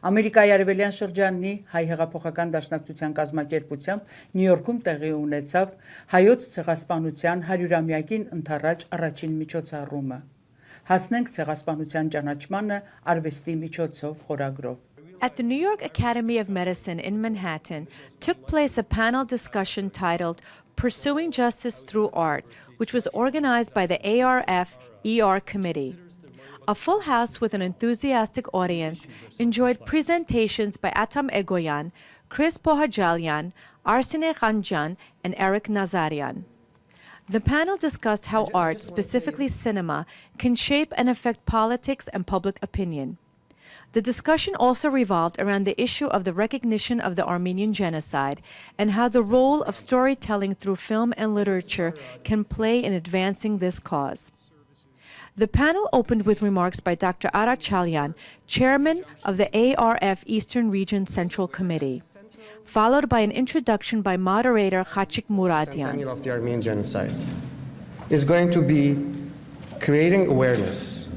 Ամերիկայի արևելյան շրջանի հայ հեղափոխական դաշնակցության կազմակերպությամբ Նյու Յորքում տեղի ունեցավ հայոց ցեղասպանության 100-ամյակին ընթառաջ առաջին միջոցառումը։ Հասնենք ցեղասպանության ճանաչմանը արվեստի միջոցով խորագրով։ At the New York Academy of Medicine in Manhattan took place a panel discussion titled Pursuing Justice Through Art, which was organized by the ARF-ER Committee. A full house with an enthusiastic audience enjoyed presentations by Atam Egoyan, Chris Pohajalian, Arsene Khanjan, and Eric Nazarian. The panel discussed how art, specifically cinema, can shape and affect politics and public opinion. The discussion also revolved around the issue of the recognition of the Armenian genocide and how the role of storytelling through film and literature can play in advancing this cause. The panel opened with remarks by Dr. Ara Chalyan, chairman of the ARF Eastern Region Central Committee, followed by an introduction by moderator Khachik Muradian. The of the Armenian genocide is going to be creating awareness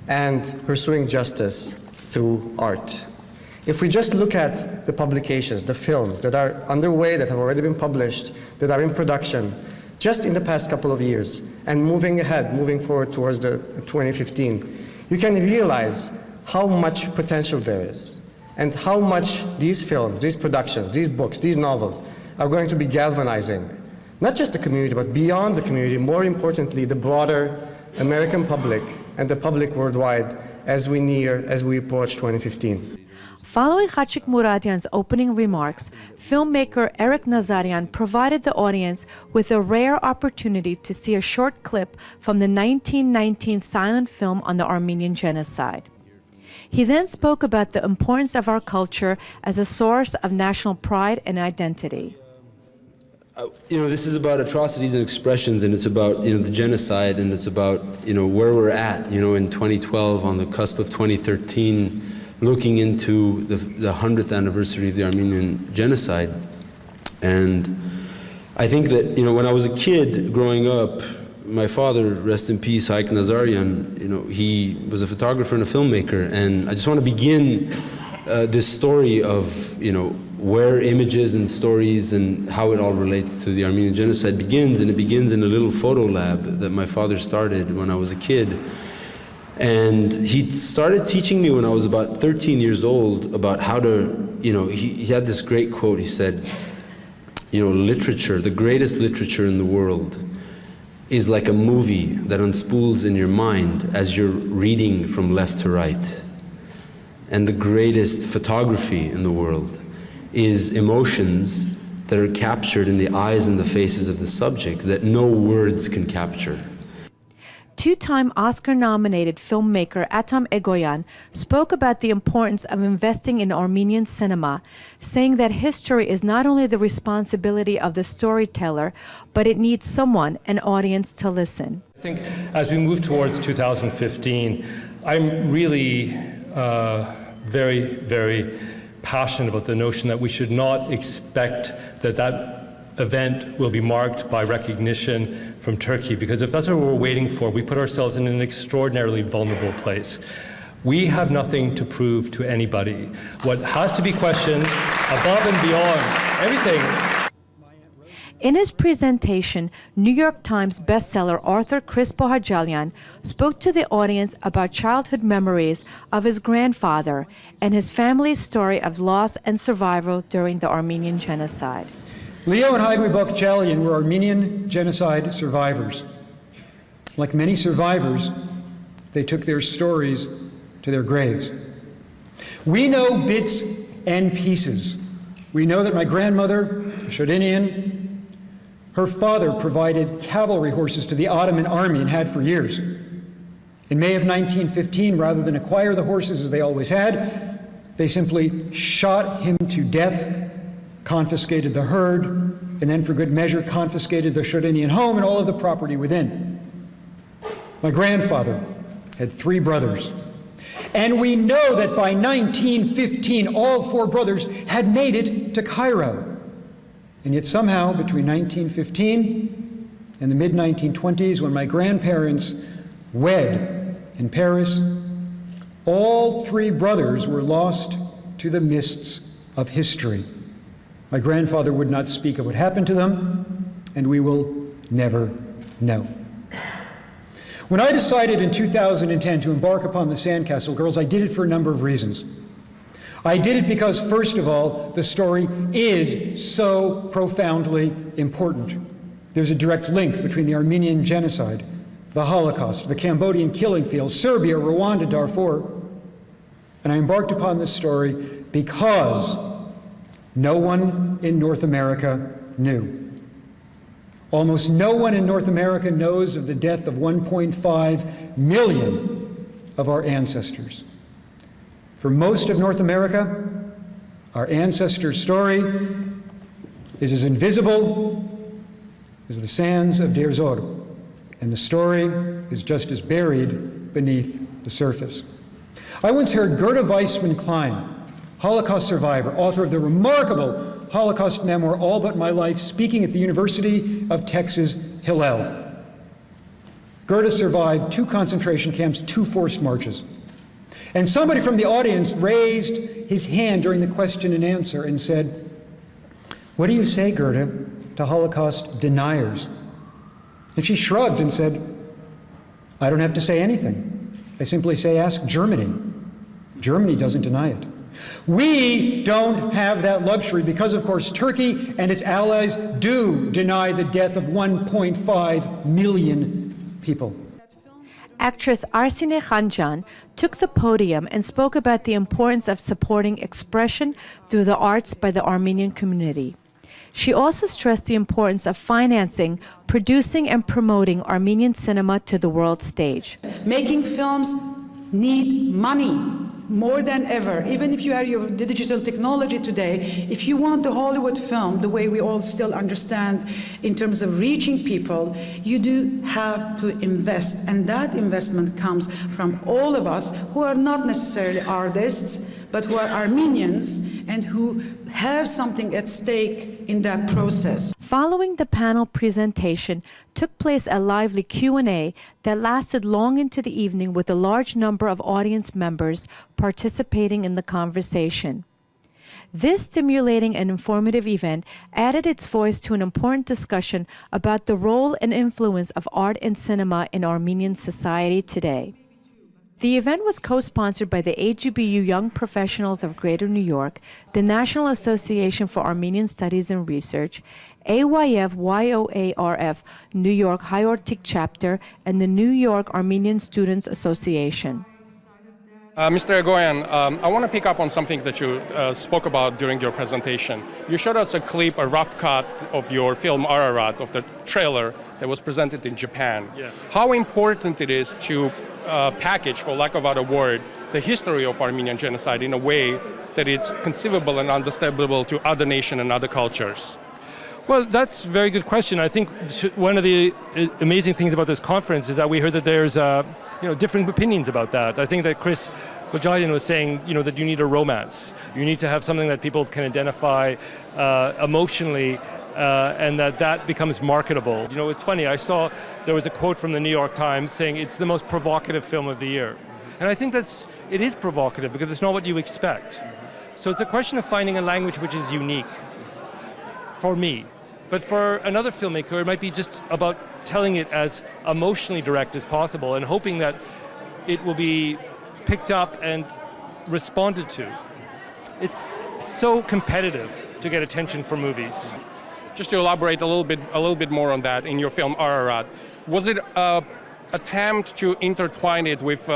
and pursuing justice through art. If we just look at the publications, the films that are underway, that have already been published, that are in production, just in the past couple of years, and moving ahead, moving forward towards the 2015, you can realize how much potential there is, and how much these films, these productions, these books, these novels are going to be galvanizing, not just the community, but beyond the community, more importantly, the broader American public and the public worldwide as we approach 2015. Following Khachik Muradian's opening remarks, filmmaker Eric Nazarian provided the audience with a rare opportunity to see a short clip from the 1919 silent film on the Armenian genocide. He then spoke about the importance of our culture as a source of national pride and identity. This is about atrocities and expressions, and it's about, the genocide, and it's about, where we're at, in 2012, on the cusp of 2013, looking into the 100th anniversary of the Armenian genocide. And I think that, when I was a kid growing up, my father, rest in peace, Haik Nazarian, he was a photographer and a filmmaker, and I just want to begin this story of, where images and stories and how it all relates to the Armenian genocide begins, and it begins in a little photo lab that my father started when I was a kid. And he started teaching me when I was about 13 years old about how to, he had this great quote. He said, literature, the greatest literature in the world, is like a movie that unspools in your mind as you're reading from left to right. And the greatest photography in the world is emotions that are captured in the eyes and the faces of the subject that no words can capture. Two-time Oscar-nominated filmmaker Atam Egoyan spoke about the importance of investing in Armenian cinema, saying that history is not only the responsibility of the storyteller, but it needs someone, an audience, to listen. I think as we move towards 2015, I'm really very, very passionate about the notion that we should not expect that event will be marked by recognition from Turkey, because if that's what we're waiting for, we put ourselves in an extraordinarily vulnerable place. We have nothing to prove to anybody. What has to be questioned above and beyond everything. In his presentation, New York Times bestseller author Chris Pohajalian spoke to the audience about childhood memories of his grandfather and his family's story of loss and survival during the Armenian genocide. Leo and Haigui Pohajalian were Armenian genocide survivors. Like many survivors, they took their stories to their graves. We know bits and pieces. We know that my grandmother, Shodinian, her father provided cavalry horses to the Ottoman army and had for years. In May of 1915, rather than acquire the horses as they always had, they simply shot him to death, confiscated the herd, and then for good measure confiscated the Shodinian home and all of the property within. My grandfather had 3 brothers. And we know that by 1915, all 4 brothers had made it to Cairo. And yet somehow, between 1915 and the mid-1920s, when my grandparents wed in Paris, all 3 brothers were lost to the mists of history. My grandfather would not speak of what happened to them, and we will never know. When I decided in 2010 to embark upon the Sandcastle Girls, I did it for a number of reasons. I did it because, first of all, the story is so profoundly important. There's a direct link between the Armenian genocide, the Holocaust, the Cambodian killing fields, Serbia, Rwanda, Darfur. And I embarked upon this story because no one in North America knew. Almost no one in North America knows of the death of 1.5 million of our ancestors. For most of North America, our ancestors' story is as invisible as the sands of Der Zor, and the story is just as buried beneath the surface. I once heard Gerda Weissman-Klein, Holocaust survivor, author of the remarkable Holocaust memoir All But My Life, speaking at the University of Texas, Hillel. Gerda survived 2 concentration camps, 2 forced marches. And somebody from the audience raised his hand during the question and answer and said, "What do you say, Gerda, to Holocaust deniers?" And she shrugged and said, "I don't have to say anything. I simply say, ask Germany. Germany doesn't deny it." We don't have that luxury because, of course, Turkey and its allies do deny the death of 1.5 million people. Actress Arsine Khanjan took the podium and spoke about the importance of supporting expression through the arts by the Armenian community. She also stressed the importance of financing, producing, and promoting Armenian cinema to the world stage. Making films need money more than ever. Even if you have your digital technology today, if you want the Hollywood film, the way we all still understand in terms of reaching people, you do have to invest. And that investment comes from all of us who are not necessarily artists, but who are Armenians and who have something at stake in that process. Following the panel presentation, took place a lively Q&A that lasted long into the evening with a large number of audience members participating in the conversation. This stimulating and informative event added its voice to an important discussion about the role and influence of art and cinema in Armenian society today. The event was co-sponsored by the AGBU Young Professionals of Greater New York, the National Association for Armenian Studies and Research, AYF-YOARF New York High-Arctic Chapter, and the New York Armenian Students Association. Mr. Egoyan, I want to pick up on something that you spoke about during your presentation. You showed us a clip, a rough cut of your film Ararat, of the trailer that was presented in Japan. Yeah. How important it is to package, for lack of a better word, the history of Armenian genocide in a way that it's conceivable and understandable to other nations and other cultures? Well, that's a very good question. I think one of the amazing things about this conference is that we heard that there's different opinions about that. I think that Chris Bajalian was saying that you need a romance. You need to have something that people can identify emotionally, and that becomes marketable. It's funny, I saw there was a quote from the New York Times saying it's the most provocative film of the year. And I think it is provocative because it's not what you expect. So it's a question of finding a language which is unique for me. But for another filmmaker, it might be just about telling it as emotionally direct as possible and hoping that it will be picked up and responded to. It's so competitive to get attention for movies. Just to elaborate a little bit more on that, in your film Ararat, was it an attempt to intertwine it with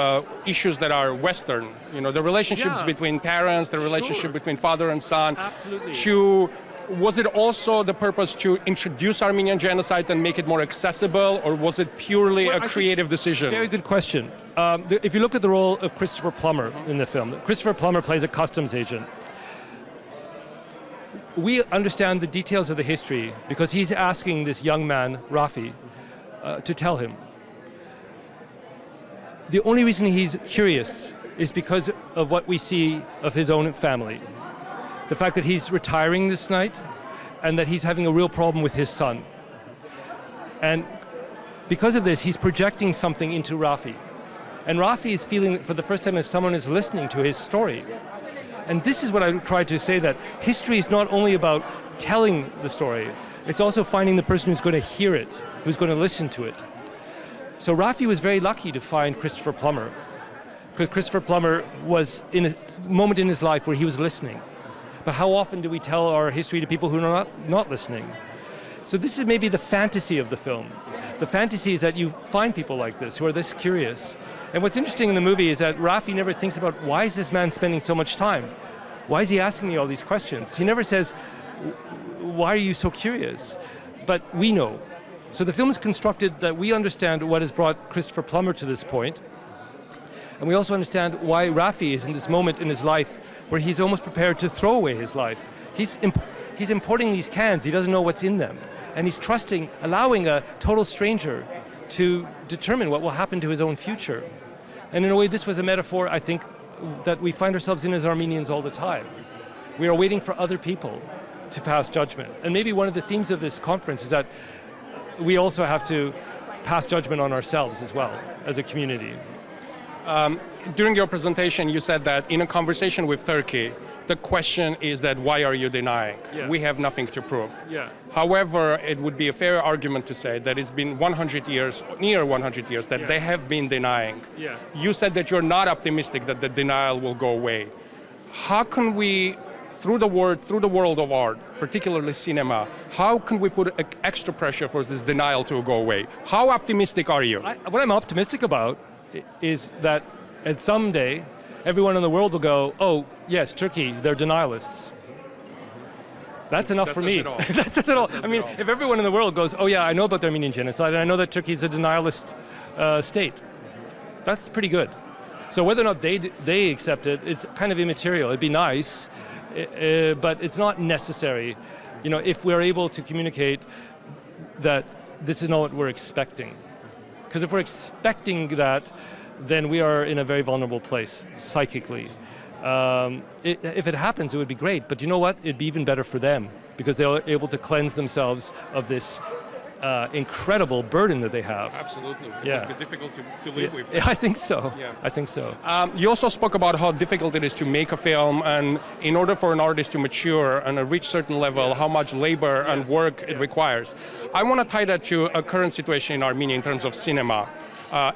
issues that are Western? The relationships between parents, the relationship between father and son. Absolutely. Was it also the purpose to introduce Armenian genocide and make it more accessible, or was it purely a creative decision? Very good question. If you look at the role of Christopher Plummer in the film, Christopher Plummer plays a customs agent. We understand the details of the history because he's asking this young man, Rafi, to tell him. The only reason he's curious is because of what we see of his own family. The fact that he's retiring this night and that he's having a real problem with his son. And because of this, he's projecting something into Rafi. And Rafi is feeling for the first time if someone is listening to his story. And this is what I tried to say, that history is not only about telling the story, it's also finding the person who's going to hear it, who's going to listen to it. So Rafi was very lucky to find Christopher Plummer, because Christopher Plummer was in a moment in his life where he was listening. But how often do we tell our history to people who are not listening? So this is maybe the fantasy of the film. The fantasy is that you find people like this who are this curious. And what's interesting in the movie is that Rafi never thinks about, why is this man spending so much time? Why is he asking me all these questions? He never says, why are you so curious? But we know. So the film is constructed that we understand what has brought Christopher Plummer to this point. And we also understand why Rafi is in this moment in his life where he's almost prepared to throw away his life. He's importing these cans, he doesn't know what's in them. And he's allowing a total stranger to determine what will happen to his own future. And in a way, this was a metaphor, I think, that we find ourselves in as Armenians all the time. We are waiting for other people to pass judgment. And maybe one of the themes of this conference is that we also have to pass judgment on ourselves as well, as a community. During your presentation, you said that in a conversation with Turkey, the question is that why are you denying? Yeah. We have nothing to prove. Yeah. However, it would be a fair argument to say that it's been 100 years, near 100 years, that they have been denying. Yeah. You said that you're not optimistic that the denial will go away. How can we, through the world of art, particularly cinema, how can we put extra pressure for this denial to go away? How optimistic are you? What I'm optimistic about is that at someday, everyone in the world will go, oh, yes, Turkey, they're denialists. That's enough for me. That says it all. I mean, if everyone in the world goes, oh yeah, I know about the Armenian genocide, and I know that Turkey is a denialist state, that's pretty good. So whether or not they accept it, it's kind of immaterial. It'd be nice, but it's not necessary. You know, if we're able to communicate that this is not what we're expecting. Because if we're expecting that, then we are in a very vulnerable place, psychically. If it happens, it would be great, but you know what? It'd be even better for them, because they're able to cleanse themselves of this incredible burden that they have. Absolutely. It Yeah. must be difficult to live with. I think so. Yeah. I think so. You also spoke about how difficult it is to make a film, and in order for an artist to mature and reach certain level, how much labor and work it requires. I want to tie that to a current situation in Armenia in terms of cinema.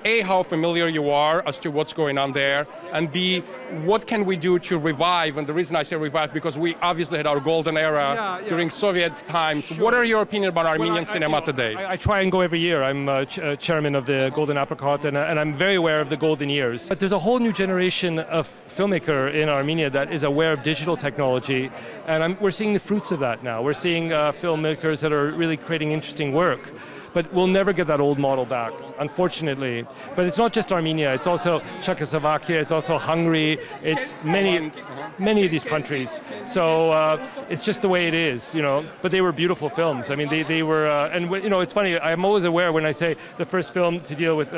A, how familiar you are as to what's going on there, and B, what can we do to revive? And the reason I say revive, because we obviously had our golden era during Soviet times. Sure. What are your opinion about Armenian cinema today? I try and go every year. I'm chairman of the Golden Apricot, and I'm very aware of the golden years. But there's a whole new generation of filmmaker in Armenia that is aware of digital technology, and we're seeing the fruits of that now. We're seeing filmmakers that are really creating interesting work. But we'll never get that old model back, unfortunately. But it's not just Armenia, it's also Czechoslovakia, it's also Hungary, it's many of these countries. So it's just the way it is, you know. But they were beautiful films. I mean, they were, and you know, it's funny, I'm always aware when I say the first film to deal with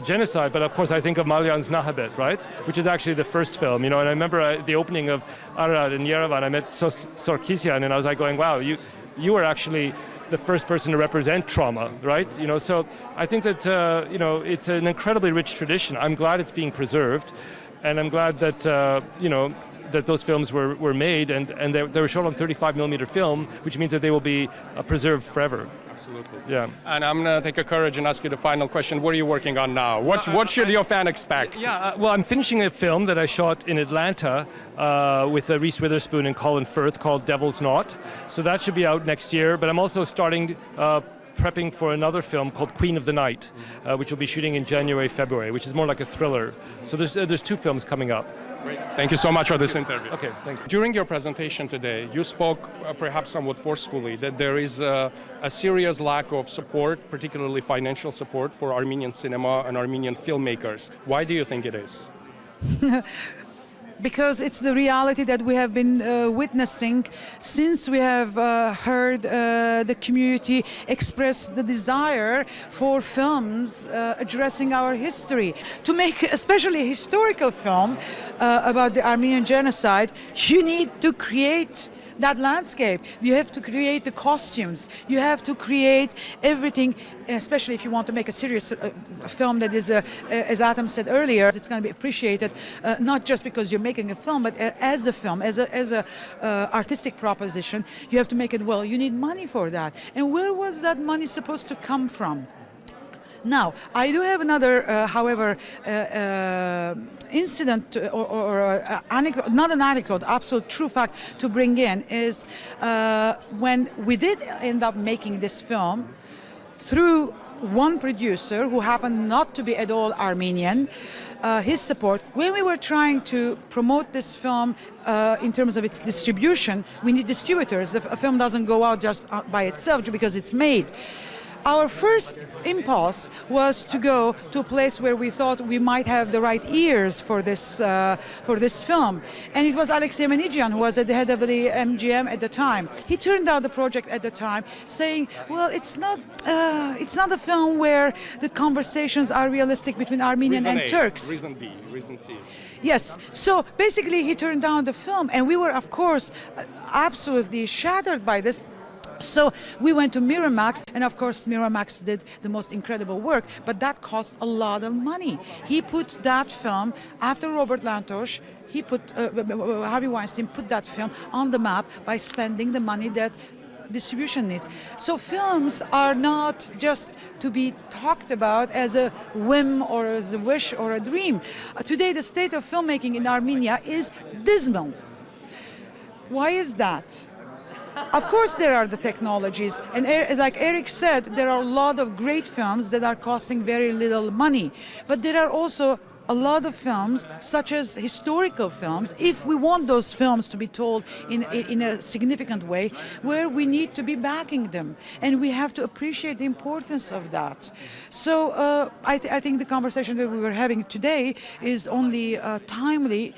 genocide, but of course I think of Malyan's Nahabet, right? Which is actually the first film, you know, and I remember the opening of Arad in Yerevan, I met Sarkisian, and I was like going, wow, you were actually the first person to represent trauma, right? You know, so I think that you know, it's an incredibly rich tradition. I'm glad it's being preserved, and I'm glad that you know, that those films were made, and they were shown on 35mm film, which means that they will be preserved forever. Absolutely. Yeah. And I'm going to take a courage and ask you the final question. What are you working on now? What should your fan expect? Yeah, well, I'm finishing a film that I shot in Atlanta with Reese Witherspoon and Colin Firth called Devil's Knot. So that should be out next year. But I'm also starting prepping for another film called Queen of the Night, which we'll be shooting in January, February, which is more like a thriller. So there's two films coming up. Great. Thank you so much for this interview. Okay, thanks. During your presentation today, you spoke perhaps somewhat forcefully that there is a serious lack of support, particularly financial support, for Armenian cinema and Armenian filmmakers. Why do you think it is? Because it's the reality that we have been witnessing since we have heard the community express the desire for films addressing our history. To make especially a historical film about the Armenian genocide, you need to create that landscape. You have to create the costumes. You have to create everything, especially if you want to make a serious film that is, as Adam said earlier, it's going to be appreciated not just because you're making a film, but as a film, as a artistic proposition. You have to make it well. You need money for that. And where was that money supposed to come from? Now, I do have another, however, incident or anecdote, not an anecdote, absolute true fact to bring in is when we did end up making this film through one producer who happened not to be at all Armenian, his support, when we were trying to promote this film in terms of its distribution, we need distributors. A film doesn't go out just by itself because it's made. Our first impulse was to go to a place where we thought we might have the right ears for this film, and it was Alexei Menigian, who was at the head of the MGM at the time. He turned down the project at the time, saying, "Well, it's not a film where the conversations are realistic between Armenian and Turks." Reason B, reason C. Yes. So basically, he turned down the film, and we were, of course, absolutely shattered by this. So we went to Miramax, and of course Miramax did the most incredible work, but that cost a lot of money. He put that film, after Robert Lantos, Harvey Weinstein put that film on the map by spending the money that distribution needs. So films are not just to be talked about as a whim or as a wish or a dream. Today the state of filmmaking in Armenia is dismal. Why is that? Of course there are the technologies, and like Eric said, there are a lot of great films that are costing very little money, but there are also a lot of films, such as historical films, if we want those films to be told in a significant way, where we need to be backing them, and we have to appreciate the importance of that. So I think the conversation that we were having today is only timely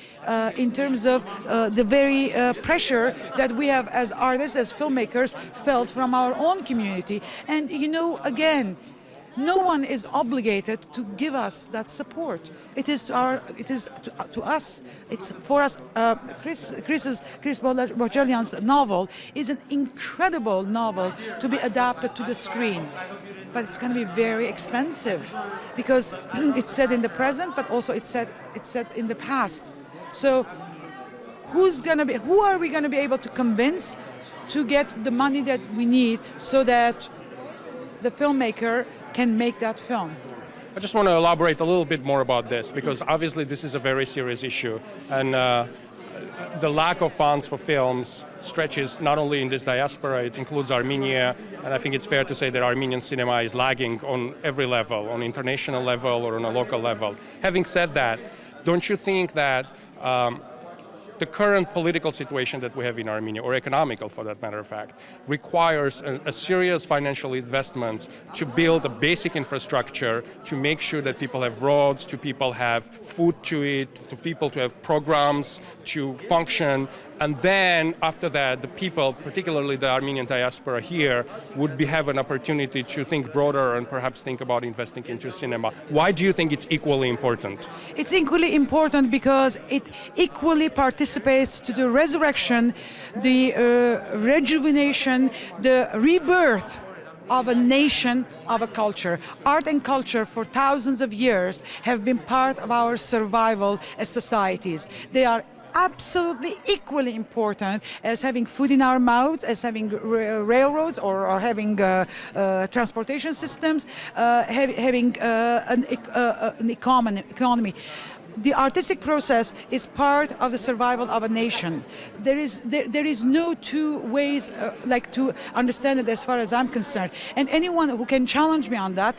in terms of the very pressure that we have as artists, as filmmakers, felt from our own community. And you know, again, no one is obligated to give us that support. It is to us. It's for us. Chris Bohjalian's novel is an incredible novel to be adapted to the screen, but it's going to be very expensive because it's set in the present, but also it's set in the past. So who are we going to be able to convince to get the money that we need so that the filmmaker can make that film? I just want to elaborate a little bit more about this, because obviously this is a very serious issue, and the lack of funds for films stretches not only in this diaspora, it includes Armenia, and I think it's fair to say that Armenian cinema is lagging on every level, on international level or on a local level. Having said that, don't you think that the current political situation that we have in Armenia, or economical for that matter of fact, requires a serious financial investment to build a basic infrastructure, to make sure that people have roads, to people have food to eat, to people to have programs to function, and then after that the people, particularly the Armenian diaspora here, would have an opportunity to think broader and perhaps think about investing into cinema. Why do you think it's equally important? It's equally important because it equally participates to the resurrection, the rejuvenation, the rebirth of a nation, of a culture. Art and culture for thousands of years have been part of our survival as societies. They are absolutely equally important as having food in our mouths, as having railroads or having transportation systems, having an economy. The artistic process is part of the survival of a nation. There is no two ways to understand it as far as I'm concerned. And anyone who can challenge me on that,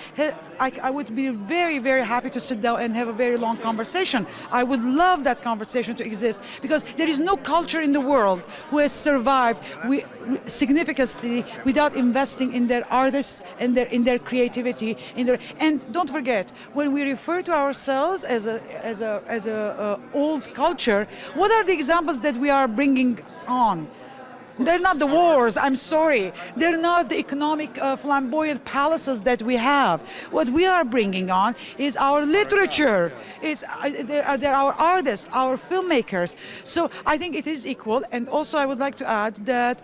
I would be very, very happy to sit down and have a very long conversation. I would love that conversation to exist, because there is no culture in the world who has survived significantly without investing in their artists and in their creativity. And don't forget, when we refer to ourselves as a old culture, what are the examples that we are bringing on? They're not the wars, I'm sorry. They're not the economic flamboyant palaces that we have. What we are bringing on is our literature. They're our artists, our filmmakers. So I think it is equal. And also I would like to add that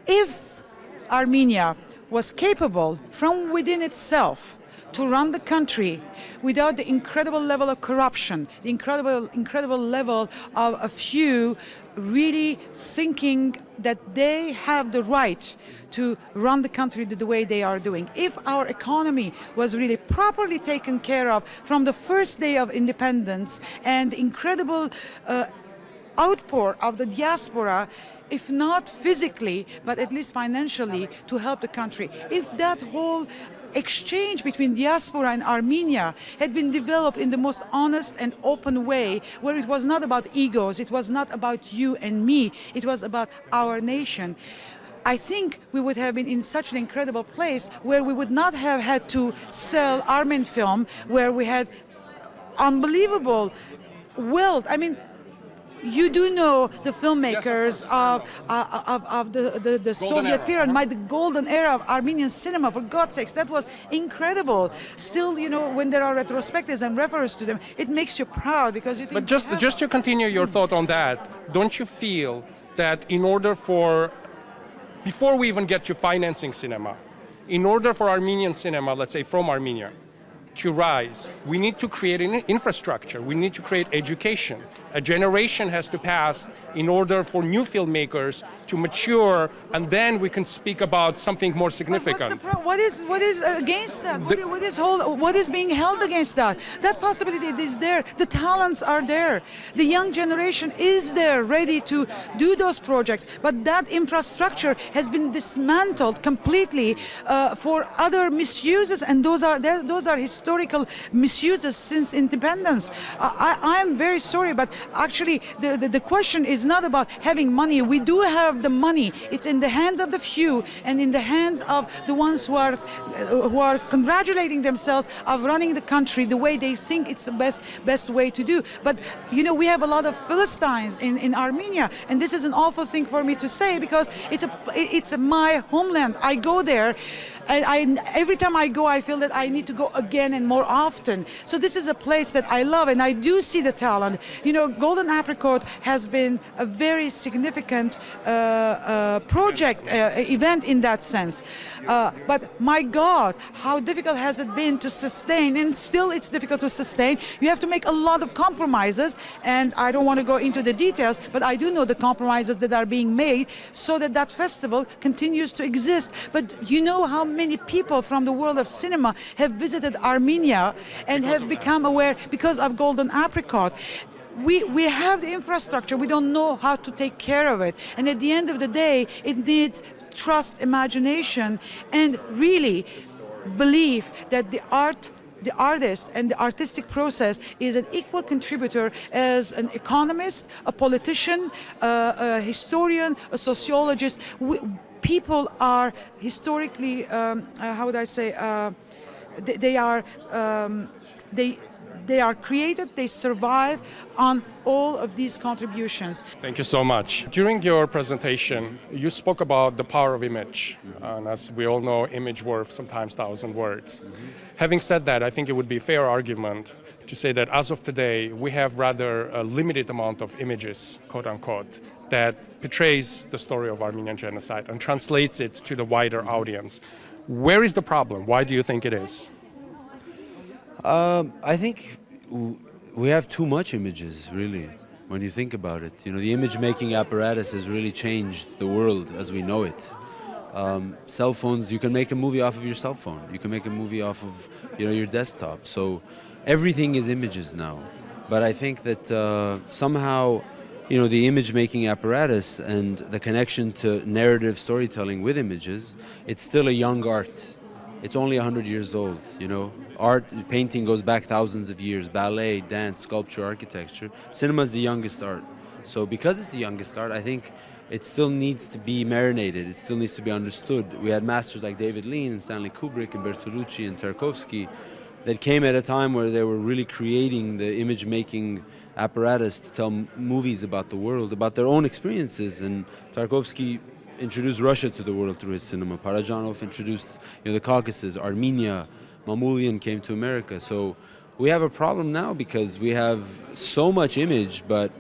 if Armenia was capable from within itself to run the country without the incredible level of corruption, the incredible level of a few really thinking that they have the right to run the country the way they are doing. If our economy was really properly taken care of from the first day of independence and incredible outpour of the diaspora, if not physically, but at least financially, to help the country. If that whole exchange between diaspora and Armenia had been developed in the most honest and open way, where it was not about egos, it was not about you and me, it was about our nation, I think we would have been in such an incredible place where we would not have had to sell Armen film, where we had unbelievable wealth. I mean, you do know the filmmakers of the Soviet period, the golden era of Armenian cinema, for God's sakes, that was incredible. Still, you know, when there are retrospectives and references to them, it makes you proud because you think... But just to continue your thought on that, don't you feel that in order for, before we even get to financing cinema, in order for Armenian cinema, let's say from Armenia, to rise, we need to create an infrastructure, we need to create education. A generation has to pass in order for new filmmakers to mature, and then we can speak about something more significant. What is against that? What is being held against that? That possibility is there. The talents are there. The young generation is there, ready to do those projects. But that infrastructure has been dismantled completely for other misuses, and those are historical misuses since independence. I am very sorry, but actually the question is not about having money. We do have the money. It's in the hands of the few and in the hands of the ones who are congratulating themselves of running the country the way they think it's the best way to do. But you know, we have a lot of Philistines in Armenia, and this is an awful thing for me to say because it's my homeland. I go there, and every time I go, I feel that I need to go again and more often. So this is a place that I love, and I do see the talent. You know, Golden Apricot has been a very significant project, event in that sense. But my God, how difficult has it been to sustain, and still it's difficult to sustain. You have to make a lot of compromises, and I don't want to go into the details, but I do know the compromises that are being made so that that festival continues to exist. But you know how many people from the world of cinema have visited Armenia and have become aware because of Golden Apricot. We have the infrastructure, we don't know how to take care of it. And at the end of the day, it needs trust, imagination, and really belief that the artist and the artistic process is an equal contributor as an economist, a politician, a historian, a sociologist. People are historically, how would I say, they are created, they survive on all of these contributions. Thank you so much. During your presentation, you spoke about the power of image. And as we all know, image worth sometimes 1,000 words. Having said that, I think it would be a fair argument to say that as of today, we have rather a limited amount of images, quote unquote, that portrays the story of Armenian genocide and translates it to the wider audience. Where is the problem? Why do you think it is? I think we have too much images, really, when you think about it. You know, the image-making apparatus has really changed the world as we know it. Cell phones, you can make a movie off of your cell phone. You can make a movie off of, you know, your desktop. So everything is images now. But I think that somehow, you know, the image-making apparatus and the connection to narrative storytelling with images, it's still a young art. It's only 100 years old, you know. Art, painting goes back thousands of years. Ballet, dance, sculpture, architecture. Cinema is the youngest art. So because it's the youngest art, I think it still needs to be marinated. It still needs to be understood. We had masters like David Lean and Stanley Kubrick and Bertolucci and Tarkovsky that came at a time where they were really creating the image-making apparatus to tell movies about the world, about their own experiences. And Tarkovsky introduced Russia to the world through his cinema. Parajanov introduced the Caucasus, Armenia. Mamoulian came to America. So we have a problem now because we have so much image, but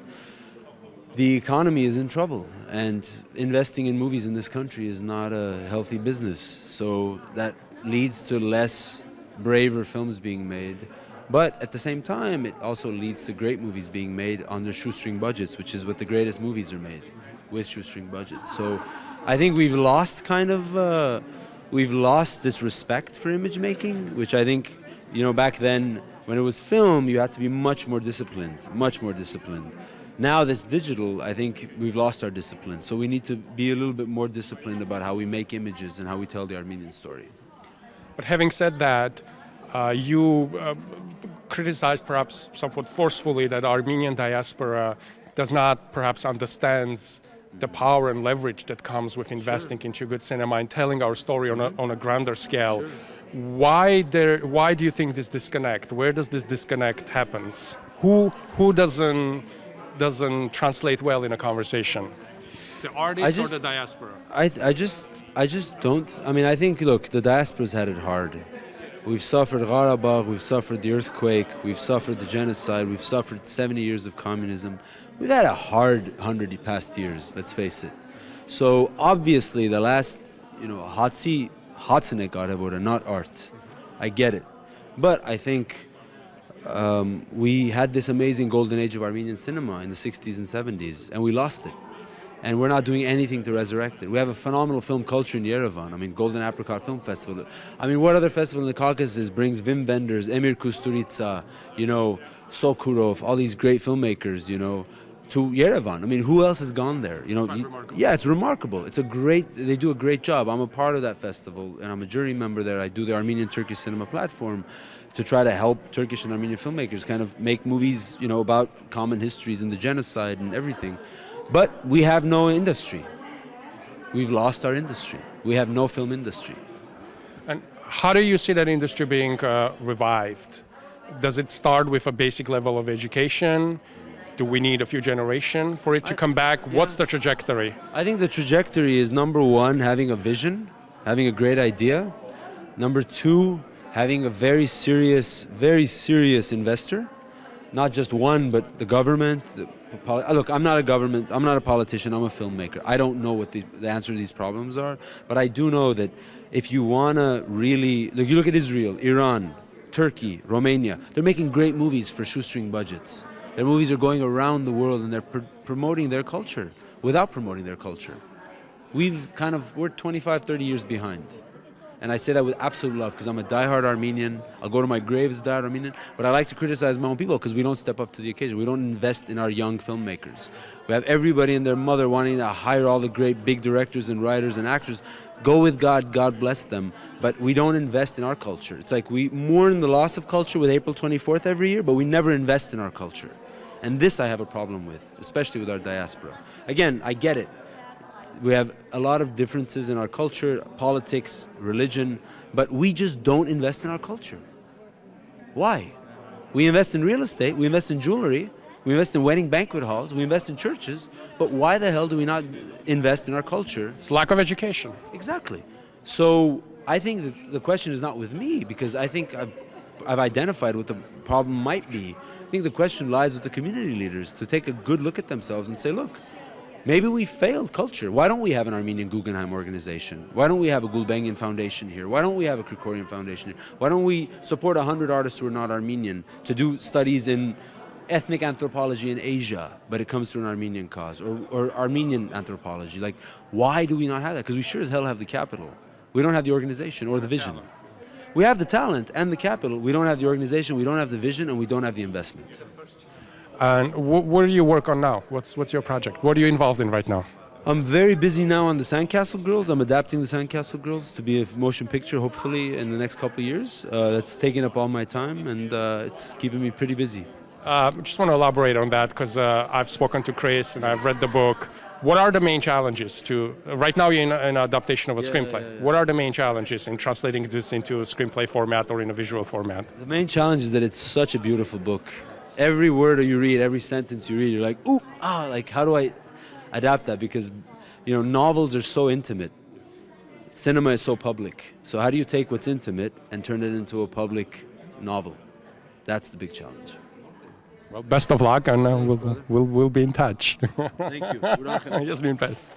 the economy is in trouble, and investing in movies in this country is not a healthy business. So that leads to less braver films being made. But at the same time, it also leads to great movies being made under shoestring budgets, which is what the greatest movies are made, with shoestring budgets. So I think we've lost this respect for image making, which I think, back then when it was film, you had to be much more disciplined. Now that's digital, I think we've lost our discipline. So we need to be a little bit more disciplined about how we make images and how we tell the Armenian story. But having said that, you criticized perhaps somewhat forcefully that Armenian diaspora does not perhaps understands the power and leverage that comes with investing into good cinema and telling our story on a grander scale. Why do you think this disconnect? Where does this disconnect happens? Who doesn't translate well in a conversation? The artist or the diaspora? I just don't. I think, look, the diaspora's had it hard. We've suffered Qarabağ, we've suffered the earthquake, we've suffered the genocide, we've suffered 70 years of communism. We've had a hard 100 past years, let's face it. So obviously the last, Hatsine Karevora, not art. I get it. But I think we had this amazing golden age of Armenian cinema in the 60s and 70s, and we lost it. And we're not doing anything to resurrect it. We have a phenomenal film culture in Yerevan. Golden Apricot Film Festival. What other festival in the Caucasus brings Wim Wenders, Emir Kusturica, Sokurov, all these great filmmakers, to Yerevan? Who else has gone there? Yeah, it's remarkable. They do a great job. I'm a part of that festival, and I'm a jury member there. I do the Armenian Turkish Cinema Platform to try to help Turkish and Armenian filmmakers kind of make movies, about common histories and the genocide and everything. But we have no industry. We've lost our industry. We have no film industry. And how do you see that industry being revived? Does it start with a basic level of education? Do we need a few generations for it to come back? Yeah. What's the trajectory? I think the trajectory is, number one, having a vision, having a great idea. Number two, having a very serious investor. Not just one, but the government. Look, I'm not a politician, I'm a filmmaker. I don't know what the answer to these problems are, but I do know that if you want to really, you look at Israel, Iran, Turkey, Romania, they're making great movies for shoestring budgets. Their movies are going around the world and they're promoting their culture without promoting their culture. We're 25, 30 years behind. And I say that with absolute love because I'm a diehard Armenian. I'll go to my grave as a diehard Armenian. But I like to criticize my own people because we don't step up to the occasion. We don't invest in our young filmmakers. We have everybody and their mother wanting to hire all the great big directors and writers and actors. Go with God, God bless them. But we don't invest in our culture. It's like we mourn the loss of culture with April 24th every year, but we never invest in our culture. And this I have a problem with, especially with our diaspora. Again, I get it. We have a lot of differences in our culture, politics, religion, but we just don't invest in our culture. Why? We invest in real estate, we invest in jewelry, we invest in wedding banquet halls, we invest in churches, but why the hell do we not invest in our culture? It's lack of education. Exactly. So I think that the question is not with me, because I think I've identified what the problem might be. I think the question lies with the community leaders to take a good look at themselves and say, look, maybe we failed culture. Why don't we have an Armenian Guggenheim organization? Why don't we have a Gulbenkian Foundation here? Why don't we have a Krikorian Foundation here? Why don't we support 100 artists who are not Armenian to do studies in ethnic anthropology in Asia, but it comes through an Armenian cause, or Armenian anthropology? Like, why do we not have that? Because we sure as hell have the capital. We don't have the organization or the vision. We have the talent and the capital. We don't have the organization, we don't have the vision, and we don't have the investment. And what do you work on now? What's your project? What are you involved in right now? I'm very busy now on the Sandcastle Girls. I'm adapting the Sandcastle Girls to be a motion picture, hopefully, in the next couple of years. That's taking up all my time, and it's keeping me pretty busy. I just want to elaborate on that, because I've spoken to Chris and I've read the book. What are the main challenges right now you're in an adaptation of a screenplay. Yeah. What are the main challenges in translating this into a screenplay format or in a visual format? The main challenge is that it's such a beautiful book. every word you read, every sentence you read, you're like, ooh, like how do I adapt that? Because, novels are so intimate. Cinema is so public. So how do you take what's intimate and turn it into a public novel? That's the big challenge. Well, best of luck, and we'll be in touch. Thank you. Yes, been best.